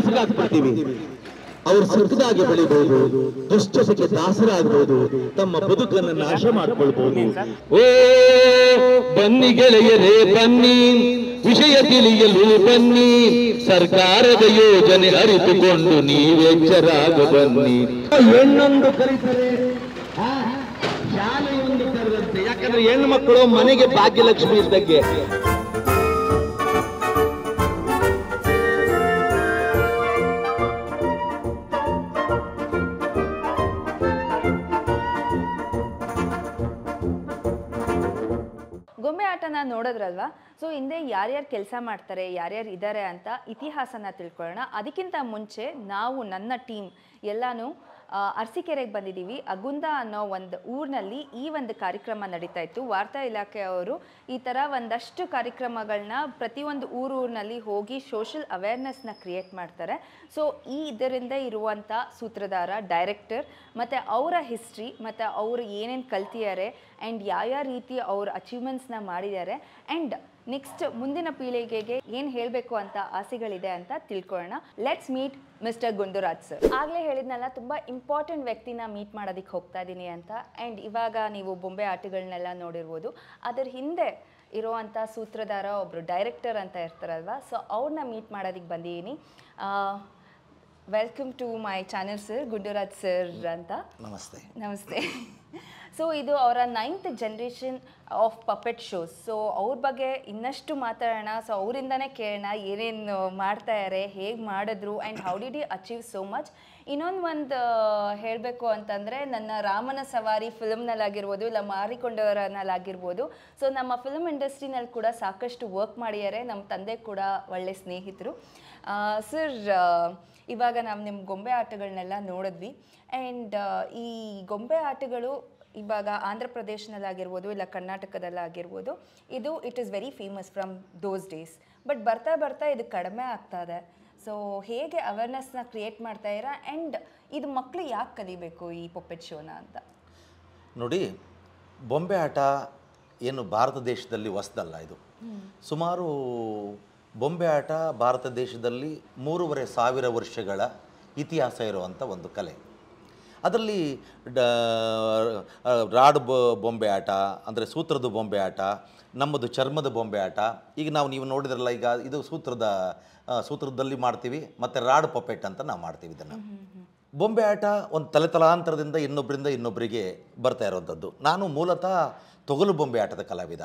ಕೈಲಾಸಗಾಕ್ಬಿಡ್ತೀವಿ. ಅವ್ರು ಸತ್ತದಾಗಿ ಬೆಳಿಬಹುದು, ದುಷ್ಟತೆಗೆ ದಾಸರಾಗಬಹುದು, ತಮ್ಮ ಬದುಕನ್ನು ನಾಶ ಮಾಡಿಕೊಳ್ಬಹುದು. ಓ ಬನ್ನಿ ಗೆಳೆಯರೇ ಬನ್ನಿ, ವಿಷಯ ತಿಳಿಯಲು ಬನ್ನಿ, ಸರ್ಕಾರದ ಯೋಜನೆ ಅರಿತುಕೊಂಡು ನೀವೆಚ್ಚರಾಗ ಬನ್ನಿ. ಹೆಣ್ಣೊಂದು ಕರೀತಾರೆ, ಶಾಲೆಯೊಂದು ಕರೆದಂತೆ. ಯಾಕಂದ್ರೆ ಹೆಣ್ಣು ಮಕ್ಕಳು ಮನೆಗೆ ಭಾಗ್ಯಲಕ್ಷ್ಮಿ ಇದ್ದಕ್ಕೆ. ಗೊಂಬೆ ಆಟನ ನೋಡಿದ್ರಲ್ವಾ? ಸೊ ಹಿಂದೆ ಯಾರ್ಯಾರು ಕೆಲಸ ಮಾಡ್ತಾರೆ, ಯಾರ್ಯಾರು ಇದ್ದಾರೆ ಅಂತ ಇತಿಹಾಸನ ತಿಳ್ಕೊಳ್ಳೋಣ. ಅದಕ್ಕಿಂತ ಮುಂಚೆ ನಾವು ನನ್ನ ಟೀಮ್ ಎಲ್ಲಾನು ಅರಸೀಕೆರೆಗೆ ಬಂದಿದ್ದೀವಿ. ಅಗುಂದ ಅನ್ನೋ ಒಂದು ಊರಿನಲ್ಲಿ ಈ ಒಂದು ಕಾರ್ಯಕ್ರಮ ನಡೀತಾ ಇತ್ತು. ವಾರ್ತಾ ಇಲಾಖೆಯವರು ಈ ಥರ ಒಂದಷ್ಟು ಕಾರ್ಯಕ್ರಮಗಳನ್ನ ಪ್ರತಿಯೊಂದು ಊರಿನಲ್ಲಿ ಹೋಗಿ ಸೋಷಿಯಲ್ ಅವೇರ್ನೆಸ್ನ ಕ್ರಿಯೇಟ್ ಮಾಡ್ತಾರೆ. ಸೊ ಇದರಿಂದ ಇರುವಂಥ ಸೂತ್ರಧಾರ, ಡೈರೆಕ್ಟರ್ ಮತ್ತು ಅವರ ಹಿಸ್ಟ್ರಿ ಮತ್ತು ಅವರು ಏನೇನು ಕಲ್ತಿದ್ದಾರೆ ಆ್ಯಂಡ್ ಯಾವ ರೀತಿ ಅವ್ರ ಅಚೀವ್ಮೆಂಟ್ಸ್ನ ಮಾಡಿದ್ದಾರೆ ಆ್ಯಂಡ್ ನೆಕ್ಸ್ಟ್ ಮುಂದಿನ ಪೀಳಿಗೆಗೆ ಏನು ಹೇಳಬೇಕು ಅಂತ ಆಸೆಗಳಿದೆ ಅಂತ ತಿಳ್ಕೊಳ್ಳೋಣ. Let's meet mister Gunduraj sir. ಆಗಲೇ ಹೇಳಿದ್ನಲ್ಲ, ತುಂಬ ಇಂಪಾರ್ಟೆಂಟ್ ವ್ಯಕ್ತಿನ ಮೀಟ್ ಮಾಡೋದಕ್ಕೆ ಹೋಗ್ತಾ ಇದ್ದೀನಿ ಅಂತ. ಆ್ಯಂಡ್ ಇವಾಗ ನೀವು ಬೊಂಬೆ ಆಟಗಳನ್ನೆಲ್ಲ ನೋಡಿರ್ಬೋದು. ಅದರ ಹಿಂದೆ ಇರುವಂಥ ಸೂತ್ರಧಾರ ಒಬ್ಬರು ಡೈರೆಕ್ಟರ್ ಅಂತ ಇರ್ತಾರಲ್ವ, ಸೊ ಅವ್ರನ್ನ ಮೀಟ್ ಮಾಡೋದಕ್ಕೆ ಬಂದಿದ್ದೀನಿ. Welcome to my channel sir, Gunduraj sir ಅಂತ. ನಮಸ್ತೆ. ನಮಸ್ತೆ. ಸೊ ಇದು ಅವರ 9th generation of puppet shows. So ಅವ್ರ ಬಗ್ಗೆ ಇನ್ನಷ್ಟು ಮಾತಾಡೋಣ. ಸೊ ಅವರಿಂದನೇ ಕೇಳೋಣ ಏನೇನು ಮಾಡ್ತಾಯಿದ್ದಾರೆ, ಹೇಗೆ ಮಾಡಿದ್ರು and how did you achieve so much. ಇನ್ನೊಂದು ಹೇಳಬೇಕು ಅಂತಂದರೆ, ನನ್ನ ರಾಮನ ಸವಾರಿ ಫಿಲ್ಮ್ನಲ್ಲಾಗಿರ್ಬೋದು, ಇಲ್ಲ ಮಾರಿಕೊಂಡವರನಲ್ಲಾಗಿರ್ಬೋದು, ಸೊ ನಮ್ಮ ಫಿಲ್ಮ್ ಇಂಡಸ್ಟ್ರಿನಲ್ಲಿ ಕೂಡ ಸಾಕಷ್ಟು ವರ್ಕ್ ಮಾಡಿದ್ದಾರೆ. ನಮ್ಮ ತಂದೆ ಕೂಡ ಒಳ್ಳೆ ಸ್ನೇಹಿತರು. ಸರ್, ಇವಾಗ ನಾವು ನಿಮ್ಮ ಗೊಂಬೆ ಆಟಗಳನ್ನೆಲ್ಲ ನೋಡಿದ್ವಿ. ಆ್ಯಂಡ್ ಈ ಗೊಂಬೆ ಆಟಗಳು ಇವಾಗ ಆಂಧ್ರ ಪ್ರದೇಶನಲ್ಲಾಗಿರ್ಬೋದು, ಇಲ್ಲ ಕರ್ನಾಟಕದಲ್ಲಾಗಿರ್ಬೋದು, it is very famous from those days. But ಬರ್ತಾ ಬರ್ತಾ ಇದು ಕಡಿಮೆ ಆಗ್ತಾ ಇದೆ. ಸೊ ಹೇಗೆ ಅವೇರ್ನೆಸ್ನ ಕ್ರಿಯೇಟ್ ಮಾಡ್ತಾಯಿರಾ ಆ್ಯಂಡ್ ಇದು ಮಕ್ಕಳು ಯಾಕೆ ಕಲಿಬೇಕು ಈ ಪೊಪ್ಪೆಟ್ ಶೋನ ಅಂತ? ನೋಡಿ, ಬೊಂಬೆ ಆಟ ಏನು ಭಾರತ ದೇಶದಲ್ಲಿ ಹೊಸದಲ್ಲ. ಇದು ಸುಮಾರು ಬೊಂಬೆ ಆಟ ಭಾರತ ದೇಶದಲ್ಲಿ 3,500 ವರ್ಷಗಳ ಇತಿಹಾಸ ಇರುವಂಥ ಒಂದು ಕಲೆ. ಅದರಲ್ಲಿ ರಾಡ್ ಬೊಂಬೆ ಆಟ ಅಂದರೆ ಸೂತ್ರದ ಬೊಂಬೆ ಆಟ, ನಮ್ಮದು ಚರ್ಮದ ಬೊಂಬೆ ಆಟ. ಈಗ ನೀವು ನೋಡಿದ್ರಲ್ಲ, ಈಗ ಇದು ಸೂತ್ರದಲ್ಲಿ ಮಾಡ್ತೀವಿ, ಮತ್ತು ರಾಡ್ ಪಪೆಟ್ ಅಂತ ನಾವು ಮಾಡ್ತೀವಿ. ಇದನ್ನು ಬೊಂಬೆ ಆಟ ಒಂದು ತಲೆತಲಾಂತರದಿಂದ ಇನ್ನೊಬ್ಬರಿಗೆ ಬರ್ತಾ ಇರುವಂಥದ್ದು. ನಾನು ಮೂಲತಃ ತೊಗಲು ಬೊಂಬೆ ಆಟದ ಕಲಾವಿದ.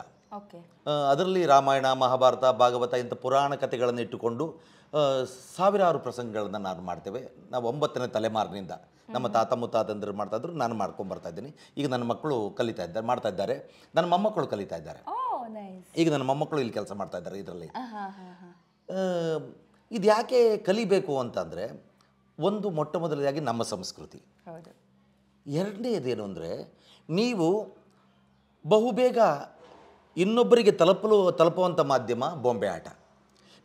ಅದರಲ್ಲಿ ರಾಮಾಯಣ, ಮಹಾಭಾರತ, ಭಾಗವತ ಇಂಥ ಪುರಾಣ ಕಥೆಗಳನ್ನು ಇಟ್ಟುಕೊಂಡು ಸಾವಿರಾರು ಪ್ರಸಂಗಗಳನ್ನು ನಾನು ಮಾಡ್ತೇವೆ. ನಾವು 9ನೇ ತಲೆಮಾರಿನಿಂದ ನಮ್ಮ ತಾತ ಮುತ್ತಾತಂದ್ರು ಮಾಡ್ತಾಯಿದ್ರು, ನಾನು ಮಾಡ್ಕೊಂಬರ್ತಾ ಇದ್ದೀನಿ. ಈಗ ನನ್ನ ಮಕ್ಕಳು ಮಾಡ್ತಾ ಇದ್ದಾರೆ, ನನ್ನ ಮೊಮ್ಮಕ್ಕಳು ಕಲಿತಾ ಇದ್ದಾರೆ. ಈಗ ನನ್ನ ಮೊಮ್ಮಕ್ಕಳು ಇಲ್ಲಿ ಕೆಲಸ ಮಾಡ್ತಾ ಇದ್ದಾರೆ ಇದರಲ್ಲಿ. ಇದು ಯಾಕೆ ಕಲಿಬೇಕು ಅಂತಂದರೆ, ಒಂದು ಮೊಟ್ಟ ಮೊದಲದಾಗಿ ನಮ್ಮ ಸಂಸ್ಕೃತಿ. ಎರಡನೇದೇನು ಅಂದರೆ, ನೀವು ಬಹುಬೇಗ ಇನ್ನೊಬ್ಬರಿಗೆ ತಲುಪುವಂಥ ಮಾಧ್ಯಮ ಬೊಂಬೆ ಆಟ.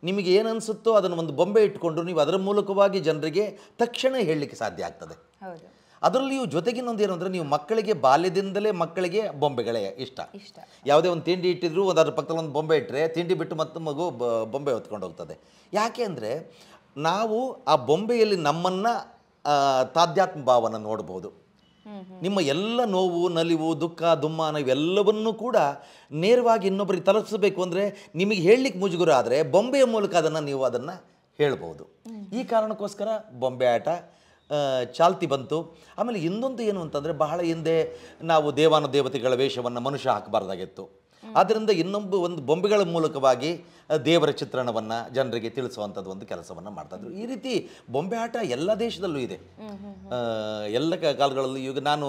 ನಿಮಗೆ ಏನು ಅನಿಸುತ್ತೋ ಅದನ್ನು ಒಂದು ಬೊಂಬೆ ಇಟ್ಕೊಂಡು ನೀವು ಅದರ ಮೂಲಕವಾಗಿ ಜನರಿಗೆ ತಕ್ಷಣ ಹೇಳಲಿಕ್ಕೆ ಸಾಧ್ಯ ಆಗ್ತದೆ. ಅದರಲ್ಲಿಯೂ ಜೊತೆಗಿನ್ನೊಂದು ಏನು ಅಂದರೆ, ನೀವು ಮಕ್ಕಳಿಗೆ ಬಾಲ್ಯದಿಂದಲೇ ಮಕ್ಕಳಿಗೆ ಬೊಂಬೆಗಳೇ ಇಷ್ಟ. ಯಾವುದೇ ಒಂದು ತಿಂಡಿ ಇಟ್ಟಿದ್ರು ಅದರ ಪಕ್ಕದಲ್ಲಿ ಒಂದು ಬೊಂಬೆ ಇಟ್ಟರೆ ತಿಂಡಿ ಬಿಟ್ಟು ಮತ್ತೆ ಮಗು ಬೊಂಬೆ ಹೊತ್ಕೊಂಡು ಹೋಗ್ತದೆ. ಯಾಕೆ ಅಂದರೆ, ನಾವು ಆ ಬೊಂಬೆಯಲ್ಲಿ ನಮ್ಮನ್ನು ತಾಧ್ಯಾತ್ಮ ಭಾವನ ನೋಡ್ಬೋದು. ನಿಮ್ಮ ಎಲ್ಲ ನೋವು, ನಲಿವು, ದುಃಖ, ದುಮ್ಮಾನ ಇವೆಲ್ಲವನ್ನೂ ಕೂಡ ನೇರವಾಗಿ ಇನ್ನೊಬ್ಬರಿಗೆ ತಲುಪಿಸಬೇಕು ಅಂದರೆ ನಿಮಗೆ ಹೇಳಲಿಕ್ಕೆ ಮುಜುಗರ ಆದರೆ ಬೊಂಬೆಯ ಮೂಲಕ ನೀವು ಅದನ್ನು ಹೇಳ್ಬೋದು. ಈ ಕಾರಣಕ್ಕೋಸ್ಕರ ಬೊಂಬೆ ಆಟ ಚಾಲ್ತಿ ಬಂತು. ಆಮೇಲೆ ಇನ್ನೊಂದು ಏನು ಅಂತಂದರೆ, ಬಹಳ ಹಿಂದೆ ನಾವು ದೇವಾನುದೇವತೆಗಳ ವೇಷವನ್ನು ಮನುಷ್ಯ ಹಾಕಬಾರ್ದಾಗಿತ್ತು. ಆದ್ದರಿಂದ ಒಂದು ಬೊಂಬೆಗಳ ಮೂಲಕವಾಗಿ ದೇವರ ಚಿತ್ರಣವನ್ನು ಜನರಿಗೆ ತಿಳಿಸುವಂಥದ್ದು ಒಂದು ಕೆಲಸವನ್ನು ಮಾಡ್ತಾಯಿದ್ರು. ಈ ರೀತಿ ಬೊಂಬೆ ಆಟ ಎಲ್ಲ ದೇಶದಲ್ಲೂ ಇದೆ, ಎಲ್ಲ ಕಾಲಗಳಲ್ಲಿ. ಈಗ ನಾನು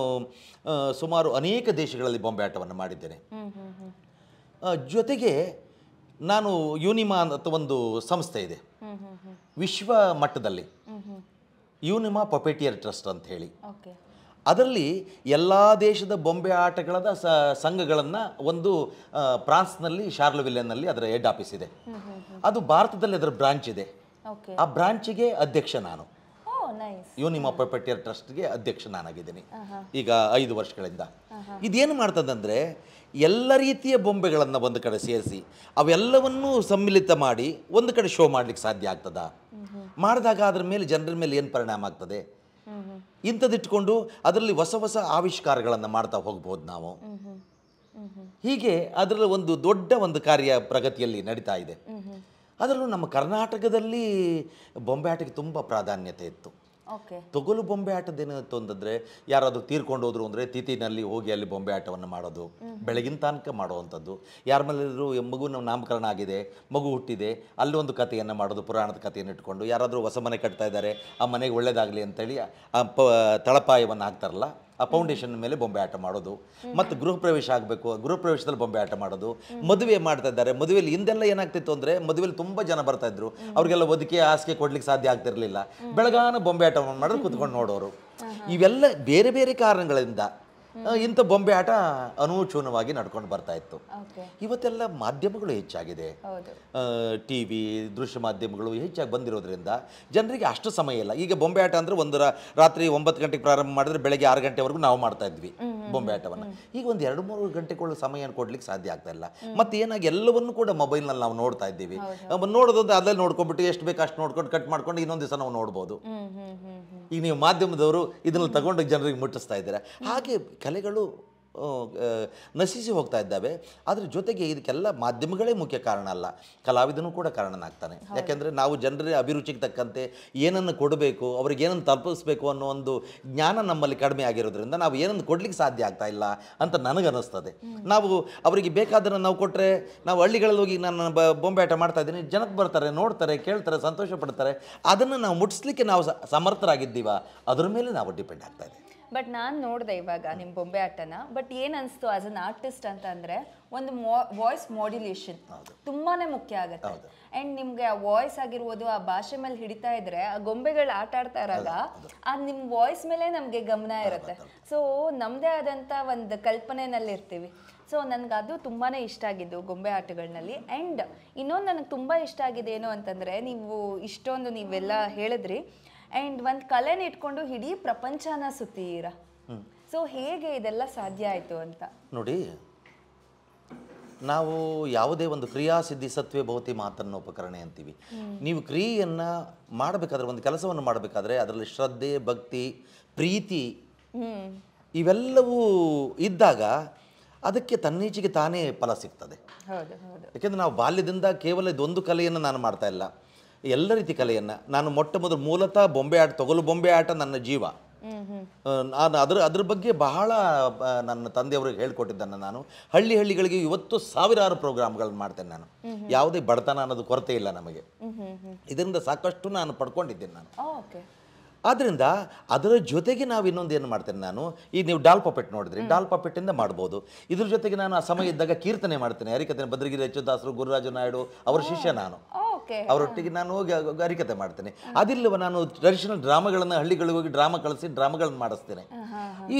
ಸುಮಾರು ಅನೇಕ ದೇಶಗಳಲ್ಲಿ ಬೊಂಬೆ ಆಟವನ್ನು ಮಾಡಿದ್ದೇನೆ. ಜೊತೆಗೆ ನಾನು ಯೂನಿಮಾ ಅಂತ ಒಂದು ಸಂಸ್ಥೆ ಇದೆ ವಿಶ್ವ ಮಟ್ಟದಲ್ಲಿ, ಯೂನಿಮಾ ಪಪೆಟಿಯರ್ ಟ್ರಸ್ಟ್ ಅಂತ ಹೇಳಿ. ಅದರಲ್ಲಿ ಎಲ್ಲ ದೇಶದ ಬೊಂಬೆ ಆಟಗಳ ಸಂಘಗಳನ್ನು ಒಂದು ಫ್ರಾನ್ಸ್ನಲ್ಲಿ ಶಾರ್ಲವಿಲ್ಲೆನಲ್ಲಿ ಅದರ ಹೆಡ್ ಆಫೀಸ್ ಇದೆ. ಅದು ಭಾರತದಲ್ಲಿ ಅದರ ಬ್ರಾಂಚ್ ಇದೆ. ಆ ಬ್ರಾಂಚಿಗೆ ಅಧ್ಯಕ್ಷ ನಾನು. ಇವು ನಿಮ್ಮ ಪಪೆಟಿಯರ್ ಟ್ರಸ್ಟ್ಗೆ ಅಧ್ಯಕ್ಷ ನಾನಾಗಿದ್ದೀನಿ ಈಗ 5 ವರ್ಷಗಳಿಂದ. ಇದೇನು ಮಾಡ್ತದಂದರೆ ಎಲ್ಲ ರೀತಿಯ ಬೊಂಬೆಗಳನ್ನು ಒಂದು ಕಡೆ ಸೇರಿಸಿ ಅವೆಲ್ಲವನ್ನೂ ಸಮ್ಮಿಲಿತ ಮಾಡಿ ಒಂದು ಕಡೆ ಶೋ ಮಾಡಲಿಕ್ಕೆ ಸಾಧ್ಯ ಆಗ್ತದಾ? ಮಾಡಿದಾಗ ಅದರ ಮೇಲೆ ಜನರ ಮೇಲೆ ಏನು ಪರಿಣಾಮ ಆಗ್ತದೆ? ಇಂಥದ್ದಿಟ್ಕೊಂಡು ಅದರಲ್ಲಿ ಹೊಸ ಹೊಸ ಆವಿಷ್ಕಾರಗಳನ್ನು ಮಾಡ್ತಾ ಹೋಗ್ಬೋದು ನಾವು. ಹೀಗೆ ಅದರಲ್ಲಿ ಒಂದು ದೊಡ್ಡ ಒಂದು ಕಾರ್ಯ ಪ್ರಗತಿಯಲ್ಲಿ ನಡೀತಾ ಇದೆ. ಅದರಲ್ಲೂ ನಮ್ಮ ಕರ್ನಾಟಕದಲ್ಲಿ ಬೊಂಬೆ ಆಟಕ್ಕೆ ತುಂಬ ಪ್ರಾಧಾನ್ಯತೆ ಇತ್ತು. ತೊಗಲು ಬೊಂಬೆ ಆಟದೇನಿತ್ತು ಅಂತಂದರೆ ಯಾರಾದರೂ ತೀರ್ಕೊಂಡು ಹೋದ್ರು ಅಂದರೆ ತಿಥಿನಲ್ಲಿ ಹೋಗಿ ಅಲ್ಲಿ ಬೊಂಬೆ ಆಟವನ್ನು ಮಾಡೋದು, ಬೆಳಗಿನ ತನಕ ಮಾಡುವಂಥದ್ದು. ಯಾರ ಮೇಲೆಲ್ಲರೂ ಮಗುನ ನಾಮಕರಣ ಆಗಿದೆ, ಮಗು ಹುಟ್ಟಿದೆ, ಅಲ್ಲಿ ಒಂದು ಕಥೆಯನ್ನು ಮಾಡೋದು, ಪುರಾಣದ ಕಥೆಯನ್ನು ಇಟ್ಕೊಂಡು. ಯಾರಾದರೂ ಹೊಸ ಮನೆ ಕಟ್ತಾ ಇದ್ದಾರೆ, ಆ ಮನೆಗೆ ಒಳ್ಳೇದಾಗಲಿ ಅಂತೇಳಿ ಆ ತಳಪಾಯವನ್ನು ಹಾಕ್ತಾರಲ್ಲ, ಆ ಫೌಂಡೇಶನ್ ಮೇಲೆ ಬೊಂಬೆ ಆಟ ಮಾಡೋದು. ಮತ್ತು ಗೃಹ ಪ್ರವೇಶ ಆಗಬೇಕು, ಗೃಹ ಪ್ರವೇಶದಲ್ಲಿ ಬೊಂಬೆ ಆಟ ಮಾಡೋದು. ಮದುವೆ ಮಾಡ್ತಾ ಇದ್ದಾರೆ, ಮದುವೆಯಲ್ಲಿ ಹಿಂದೆಲ್ಲ ಏನಾಗ್ತಿತ್ತು ಅಂದರೆ ಮದುವೆಯಲ್ಲಿ ತುಂಬ ಜನ ಬರ್ತಾ ಇದ್ರು, ಅವ್ರಿಗೆಲ್ಲ ಒದಕೆ ಹಾಸಿಗೆ ಕೊಡ್ಲಿಕ್ಕೆ ಸಾಧ್ಯ ಆಗ್ತಿರಲಿಲ್ಲ. ಬೆಳಗಾನ ಬೊಂಬೆ ಆಟವನ್ನು ಮಾಡೋದು ಕೂತ್ಕೊಂಡು ನೋಡೋರು. ಇವೆಲ್ಲ ಬೇರೆ ಬೇರೆ ಕಾರಣಗಳಿಂದ ಇಂಥ ಬೊಂಬೆ ಆಟ ಅನೂಚೂನವಾಗಿ ನಡ್ಕೊಂಡು ಬರ್ತಾ ಇತ್ತು. ಇವತ್ತೆಲ್ಲ ಮಾಧ್ಯಮಗಳು ಹೆಚ್ಚಾಗಿದೆ, TV ದೃಶ್ಯ ಮಾಧ್ಯಮಗಳು ಹೆಚ್ಚಾಗಿ ಬಂದಿರೋದ್ರಿಂದ ಜನರಿಗೆ ಅಷ್ಟು ಸಮಯ ಇಲ್ಲ. ಈಗ ಬೊಂಬೆ ಆಟ ಅಂದರೆ ರಾತ್ರಿ 9 ಗಂಟೆಗೆ ಪ್ರಾರಂಭ ಮಾಡಿದ್ರೆ ಬೆಳಗ್ಗೆ 6 ಗಂಟೆವರೆಗೂ ನಾವು ಮಾಡ್ತಾ ಇದ್ವಿ ಬೊಂಬೆ ಆಟವನ್ನು. ಈಗ ಒಂದು 2-3 ಗಂಟೆಗಳು ಸಮಯ ಕೊಡ್ಲಿಕ್ಕೆ ಸಾಧ್ಯ ಆಗ್ತಾ ಇಲ್ಲ. ಮತ್ತೆ ಏನಾಗಿ ಎಲ್ಲವನ್ನೂ ಕೂಡ ಮೊಬೈಲ್ನಲ್ಲಿ ನಾವು ನೋಡ್ತಾ ಇದ್ದೀವಿ. ನೋಡೋದಂದ್ರೆ ಅಲ್ಲೇ ನೋಡ್ಕೊಂಡ್ಬಿಟ್ಟು ಎಷ್ಟು ಬೇಕು ಅಷ್ಟು ನೋಡ್ಕೊಂಡು ಕಟ್ ಮಾಡ್ಕೊಂಡು ಇನ್ನೊಂದು ದಿವಸ ನಾವು ನೋಡ್ಬೋದು. ಈಗ ನೀವು ಮಾಧ್ಯಮದವರು ಇದನ್ನು ತಗೊಂಡು ಜನರಿಗೆ ಮುಟ್ಟಿಸ್ತಾ ಇದ್ದೀರಾ. ಹಾಗೆ ಕಲೆಗಳು ನಶಿಸಿ ಹೋಗ್ತಾ ಇದ್ದಾವೆ. ಅದ್ರ ಜೊತೆಗೆ ಇದಕ್ಕೆಲ್ಲ ಮಾಧ್ಯಮಗಳೇ ಮುಖ್ಯ ಕಾರಣ ಅಲ್ಲ, ಕಲಾವಿದನೂ ಕೂಡ ಕಾರಣನಾಗ್ತಾನೆ. ಯಾಕೆಂದರೆ ನಾವು ಜನರ ಅಭಿರುಚಿಗೆ ತಕ್ಕಂತೆ ಏನನ್ನು ಕೊಡಬೇಕು, ಅವ್ರಿಗೆ ಏನನ್ನು ತಲುಪಿಸ್ಬೇಕು ಅನ್ನೋ ಒಂದು ಜ್ಞಾನ ನಮ್ಮಲ್ಲಿ ಕಡಿಮೆ ಆಗಿರೋದ್ರಿಂದ ನಾವು ಏನನ್ನು ಕೊಡ್ಲಿಕ್ಕೆ ಸಾಧ್ಯ ಆಗ್ತಾ ಇಲ್ಲ ಅಂತ ನನಗನ್ನಿಸ್ತದೆ. ನಾವು ಅವರಿಗೆ ಬೇಕಾದನ್ನು ನಾವು ಕೊಟ್ಟರೆ, ನಾವು ಹಳ್ಳಿಗಳಲ್ಲಿ ಹೋಗಿ ನಾನು ಬೊಂಬೆ ಆಟ ಮಾಡ್ತಾ ಇದ್ದೀನಿ, ಜನಕ್ಕೆ ಬರ್ತಾರೆ, ನೋಡ್ತಾರೆ, ಕೇಳ್ತಾರೆ, ಸಂತೋಷ ಪಡ್ತಾರೆ. ಅದನ್ನು ನಾವು ಮುಟ್ಟಿಸ್ಲಿಕ್ಕೆ ನಾವು ಸಮರ್ಥರಾಗಿದ್ದೀವ, ಅದ್ರ ಮೇಲೆ ನಾವು ಡಿಪೆಂಡ್ ಆಗ್ತಾ ಇದೆ. ಬಟ್ ನಾನು ನೋಡಿದೆ ಇವಾಗ ನಿಮ್ಮ ಬೊಂಬೆ ಆಟನ. ಬಟ್ ಏನು ಅನಿಸ್ತು ಆಸ್ ಅನ್ ಆರ್ಟಿಸ್ಟ್ ಅಂತಂದರೆ, ಒಂದು ವಾಯ್ಸ್ ಮಾಡ್ಯುಲೇಷನ್ ತುಂಬಾ ಮುಖ್ಯ ಆಗುತ್ತೆ. ಆ್ಯಂಡ್ ನಿಮಗೆ ಆ ವಾಯ್ಸ್ ಆಗಿರ್ಬೋದು, ಆ ಭಾಷೆ ಮೇಲೆ ಹಿಡಿತಾ ಇದ್ರೆ, ಆ ಗೊಂಬೆಗಳು ಆಟ ಆಡ್ತಾ ಇರಾಗ ಆ ನಿಮ್ಮ ವಾಯ್ಸ್ ಮೇಲೆ ನಮಗೆ ಗಮನ ಇರುತ್ತೆ. ಸೊ ನಮ್ಮದೇ ಆದಂಥ ಒಂದು ಕಲ್ಪನೆಯಲ್ಲಿ ಇರ್ತೀವಿ. ಸೊ ನನಗೆ ಅದು ತುಂಬಾ ಇಷ್ಟ ಆಗಿದ್ದು ಗೊಂಬೆ ಆಟಗಳಲ್ಲಿ. ಆ್ಯಂಡ್ ಇನ್ನೊಂದು ನನಗೆ ತುಂಬ ಇಷ್ಟ ಆಗಿದೆ ಏನು ಅಂತಂದರೆ, ನೀವೆಲ್ಲ ಹೇಳಿದ್ರಿ, ಆ್ಯಂಡ್ ಒಂದು ಕಲೆನ ಇಟ್ಕೊಂಡು ಇಡೀ ಪ್ರಪಂಚನ ಸುತ್ತೀರ. ಸೊ ಹೇಗೆ ಇದೆಲ್ಲ ಸಾಧ್ಯ ಆಯಿತು ಅಂತ ನೋಡಿ. ನಾವು ಯಾವುದೇ ಒಂದು ಕ್ರಿಯಾಸಿದ್ಧಿ ಸತ್ವೇ ಭವತಿ ಮಾತನ್ನು ಉಪಕರಣೆ ಅಂತೀವಿ. ನೀವು ಕ್ರಿಯೆಯನ್ನು ಮಾಡಬೇಕಾದ್ರೆ, ಒಂದು ಕೆಲಸವನ್ನು ಮಾಡಬೇಕಾದ್ರೆ ಅದರಲ್ಲಿ ಶ್ರದ್ಧೆ, ಭಕ್ತಿ, ಪ್ರೀತಿ ಇವೆಲ್ಲವೂ ಇದ್ದಾಗ ಅದಕ್ಕೆ ತನ್ನೀಚೆಗೆ ತಾನೇ ಫಲ ಸಿಗ್ತದೆ. ಯಾಕೆಂದರೆ ನಾವು ಬಾಲ್ಯದಿಂದ ಕೇವಲ ಇದೊಂದು ಕಲೆಯನ್ನು ನಾನು ಮಾಡ್ತಾ ಇಲ್ಲ, ಎಲ್ಲ ರೀತಿ ಕಲೆಯನ್ನು ನಾನು ಮೂಲತಃ ಬೊಂಬೆ ಆಟ, ತೊಗಲು ಬೊಂಬೆ ಆಟ ನನ್ನ ಜೀವ. ನಾನು ಅದ್ರ ಬಗ್ಗೆ ಬಹಳ ನನ್ನ ತಂದೆಯವ್ರಿಗೆ ಹೇಳ್ಕೊಟ್ಟಿದ್ದನ್ನು ನಾನು ಹಳ್ಳಿಗಳಿಗೆ ಇವತ್ತು ಸಾವಿರಾರು ಪ್ರೋಗ್ರಾಮ್ಗಳನ್ನ ಮಾಡ್ತೇನೆ. ನಾನು ಯಾವುದೇ ಬಡತನ ಅನ್ನೋದು ಕೊರತೆ ಇಲ್ಲ ನಮಗೆ, ಇದರಿಂದ ಸಾಕಷ್ಟು ನಾನು ಪಡ್ಕೊಂಡಿದ್ದೇನೆ ನಾನು. ಆದ್ದರಿಂದ ಅದರ ಜೊತೆಗೆ ನಾವು ಇನ್ನೊಂದು ಏನು ಮಾಡ್ತೇನೆ ನಾನು, ಈಗ ನೀವು ಡಾಲ್ ಪಪೆಟ್ ನೋಡಿದ್ರಿ, ಡಾಲ್ ಪಪೆಟ್ಟಿಂದ ಮಾಡ್ಬೋದು. ಇದ್ರ ಜೊತೆಗೆ ನಾನು ಆ ಸಮಯ ಇದ್ದಾಗ ಕೀರ್ತನೆ ಮಾಡ್ತೇನೆ, ಹರಿಕತೆ. ಭದ್ರಗಿರಿ ಅಚ್ಯುತದಾಸರು, ಗುರುರಾಜ ನಾಯ್ಡು ಅವರ ಶಿಷ್ಯ ನಾನು. ಅವರೊಟ್ಟಿಗೆ ನಾನು ಹೋಗಿ ಹರಿಕತೆ ಮಾಡ್ತೇನೆ. ಅದಿಲ್ಲವ ನಾನು ಟ್ರೆಡಿಷನಲ್ ಡ್ರಾಮಾಗಳನ್ನು ಹಳ್ಳಿಗಳಿಗೆ ಹೋಗಿ ಡ್ರಾಮಾ ಕಳಿಸಿ ಡ್ರಾಮಾಗಳನ್ನು ಮಾಡಿಸ್ತೇನೆ.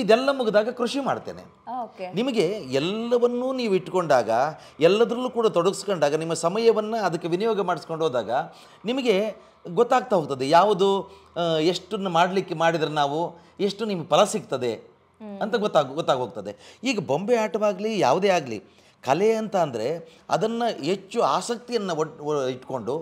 ಇದೆಲ್ಲ ಮುಗಿದಾಗ ಕೃಷಿ ಮಾಡ್ತೇನೆ. ನಿಮಗೆ ಎಲ್ಲವನ್ನೂ ನೀವು ಇಟ್ಕೊಂಡಾಗ, ಎಲ್ಲದರಲ್ಲೂ ಕೂಡ ತೊಡಗಿಸ್ಕೊಂಡಾಗ, ನಿಮ್ಮ ಸಮಯವನ್ನು ಅದಕ್ಕೆ ವಿನಿಯೋಗ ಮಾಡಿಸ್ಕೊಂಡು ಹೋದಾಗ ನಿಮಗೆ ಗೊತ್ತಾಗ್ತಾ ಹೋಗ್ತದೆ ಯಾವುದು ಎಷ್ಟನ್ನು ಮಾಡಿದರೆ ನಾವು ಎಷ್ಟು ನಿಮಗೆ ಫಲ ಸಿಗ್ತದೆ ಅಂತ ಗೊತ್ತಾಗೋಗ್ತದೆ. ಈಗ ಬೊಂಬೆ ಆಟವಾಗಲಿ ಯಾವುದೇ ಆಗಲಿ ಕಲೆ ಅಂತ ಅಂದರೆ ಅದನ್ನು ಹೆಚ್ಚು ಆಸಕ್ತಿಯನ್ನು ಇಟ್ಕೊಂಡು